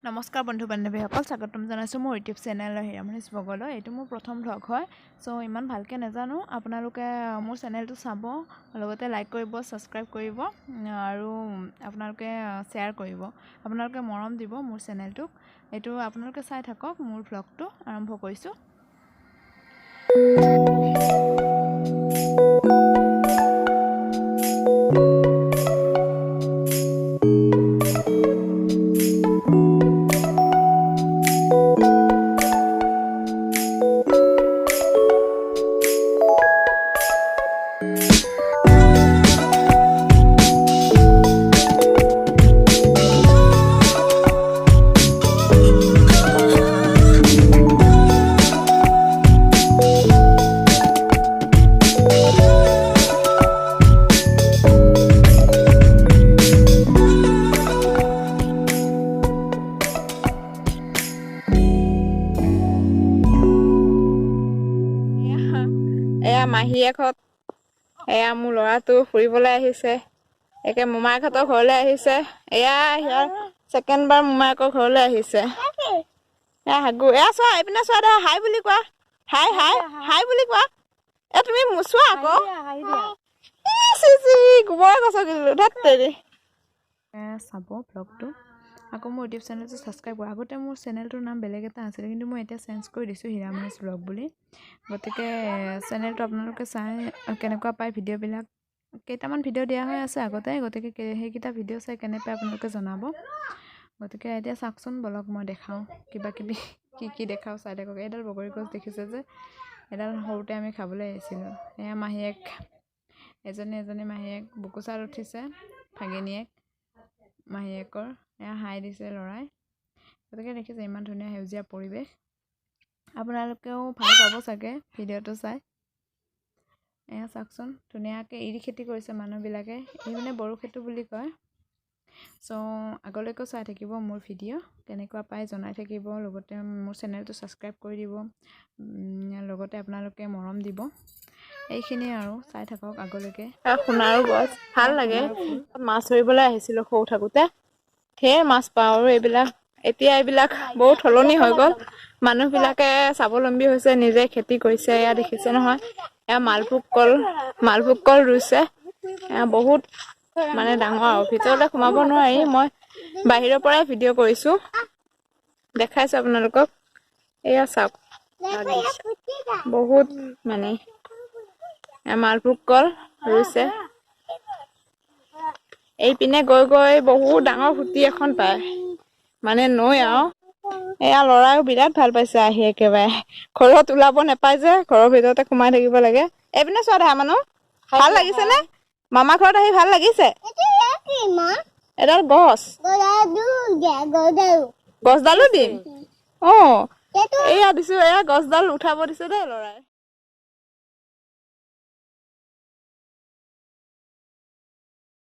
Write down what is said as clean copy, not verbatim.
নমস্কাৰ বন্ধু বান্ধৱীসকল স্বাগতম জনাইছোঁ মোৰ ইউটিউব চেনেল হিৰামনি'svlog এইটো মোৰ প্ৰথম ভ্লগ হয় সো ইমান ভালকৈ নাজানো আপোনালোকে মোৰ চেনেলটো চাব লগতে লাইক কৰিব সাবস্ক্ৰাইব কৰিব আৰু আপোনালোকে শ্বেয়াৰ কৰিব আপোনালোকে মৰম দিব মোৰ চেনেলটোক এইটো আপোনালোকে চাই থাকক মোৰ ভ্লগটো আৰম্ভ কৰিছোঁ মাহীয়েকহঁত এয়া মোৰ ল'ৰাটো ফুৰিবলৈ আহিছে একে মোমায়েকহঁতৰ ঘৰলৈ আহিছে এয়া ইয়াৰ সেকেন্ড বাৰ মোমায়েকৰ ঘৰলৈ আহিছে এয়া হাগু এয়া চোৱা এইপিনে চোৱা দে হাই বুলি কোৱা হাই হাই হাই বুলি কোৱা এ তুমি চোৱা আকৌ গোবৰে কৈছ কিন্তু ধেত তেৰি চাব ব্লগটো আকৌ মোৰ ইউটিউব চেনেলটো সাবস্ক্ৰাইব কৰা আগতে মোৰ চেনেলটোৰ নাম বেলেগ এটা আছিল কিন্তু মই এতিয়া চেঞ্জ কৰি দিছোঁ hiramoni'svlog বুলি গতিকে চেনেলটো আপোনালোকে চাই কেনেকুৱা পায় ভিডিঅ'বিলাক কেইটামান ভিডিঅ' দিয়া হৈ আছে আগতে গতিকে সেইকেইটা ভিডিঅ' চাই কেনে পায় আপোনালোকে জনাব গতিকে এতিয়া চাওকচোন বলক মই দেখাওঁ কিবা কিবি কি দেখাওঁ চাই থাকক এডাল বগৰী গছ দেখিছে যে এডাল সৰুতে আমি খাবলৈ আহিছিলোঁ এয়া মাহীয়েক এজনী মাহীয়েক বুকুচাত উঠিছে ভাগিনীয়েক মাহীয়েকৰ এয়া হাই দিছে ল'ৰাই গতিকে দেখিছে ইমান ধুনীয়া সেউজীয়া পৰিৱেশ আপোনালোকেও ভাল পাব চাগে ভিডিঅ'টো চাই এয়া চাওকচোন ধুনীয়াকৈ এৰি খেতি কৰিছে মানুহবিলাকে এই মানে বড়ো খেতি বুলি কয় চ' আগলৈকেও চাই থাকিব মোৰ ভিডিঅ' কেনেকুৱা পায় জনাই থাকিব লগতে মোৰ চেনেলটো ছাবস্ক্ৰাইব কৰি দিব লগতে আপোনালোকে মৰম দিব এইখিনি আৰু চাই থাকক আগলৈকে সোণাৰু গছ ভাল লাগে মাছ ধৰিবলৈ আহিছিলোঁ সৰু থাকোঁতে ঢেৰ মাছ পাওঁ আৰু এতিয়া এইবিলাক বহুত সলনি হৈ গ'ল মানুহবিলাকে স্বাৱলম্বী হৈছে নিজে খেতি কৰিছে এয়া দেখিছে নহয় এয়া মালভোগ কল ৰুইছে এয়া বহুত মানে ডাঙৰ আৰু ভিতৰলৈ সোমাব নোৱাৰি মই বাহিৰৰ পৰাই ভিডিঅ' কৰিছোঁ দেখাইছোঁ আপোনালোকক এয়া চাওক বহুত মানে মালভোগ কল ৰুইছে এইপিনে গৈ বহুত ডাঙৰ খুঁটি এখন পায় মানে নৈ আৰু এয়া ল'ৰাও বিৰাট ভাল পাইছে আহি একেবাৰে ঘৰত ওলাব নাপায় যে ঘৰৰ ভিতৰতে সোমাই থাকিব লাগে এইপিনে চোৱা দেখা মানুহ ভাল লাগিছে নে মামা ঘৰত আহি ভাল লাগিছে এডাল গছডালো দিম এয়া দিছো এয়া গছডাল উঠাব দিছে দেই ল'ৰাই